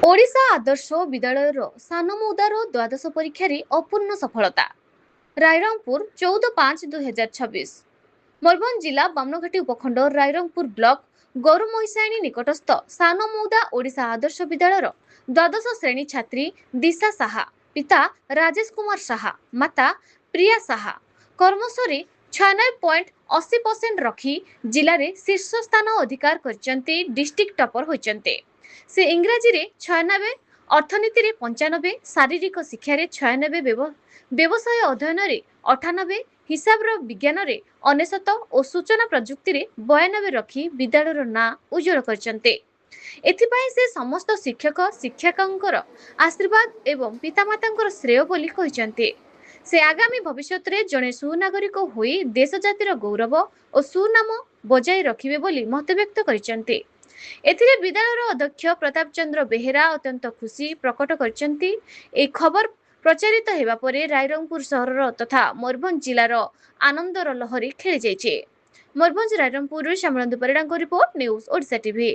ओडिशा आदर्श विद्यालय सानमौदार द्वादश परीक्षा अपूर्ण सफलता। रायरंगपुर 14/5/2026। मयूरभंज जिला बामनघाटी उपखंड रायरंगपुर ब्लॉक गौरमहिषाणी निकटस्थ सानमौदा ओडिशा आदर्श विद्यालय द्वादश श्रेणी छात्री दिशा साहा, पिता राजेश कुमार साहा, माता प्रिया साहा कर्मशरी 96.80% रखी जिले में शीर्ष स्थान अधिकार करचंती। District topper होइचंते। से इंग्राजी रे 96, अर्थनीति रे 95, शारीरिक शिक्षा रे 96, व्यवसाय अध्ययन रे 98, हिसाब विज्ञान रे 99 और सूचना प्रजुक्ति रे 92 रखी विद्यालय ना उज्जवल करचंते। एथिपाई से समस्त शिक्षक शिक्षिकांकर आशीर्वाद एवं पितामातांकर श्रेय बोली कहिचंते। से आगामी भविष्य रे जड़े सुनागरिक होई देश जातिर गौरव और सुनाम बजाय रखिबे बोली मत व्यक्त करिसंते। एथिरे विद्यालयर अध्यक्ष प्रताप चंद्र बेहेरा अत्यंत खुशी प्रकट करचंती। ए खबर प्रचारित हेबा परे रायरंगपुर सहर तथा मयूरभंज जिलार आनंदर लहरी खेली जाइछे। मयूरभंज रायरंगपुर श्यामलंदु परिडांको रिपोर्ट न्यूज ओडिशा टीवी।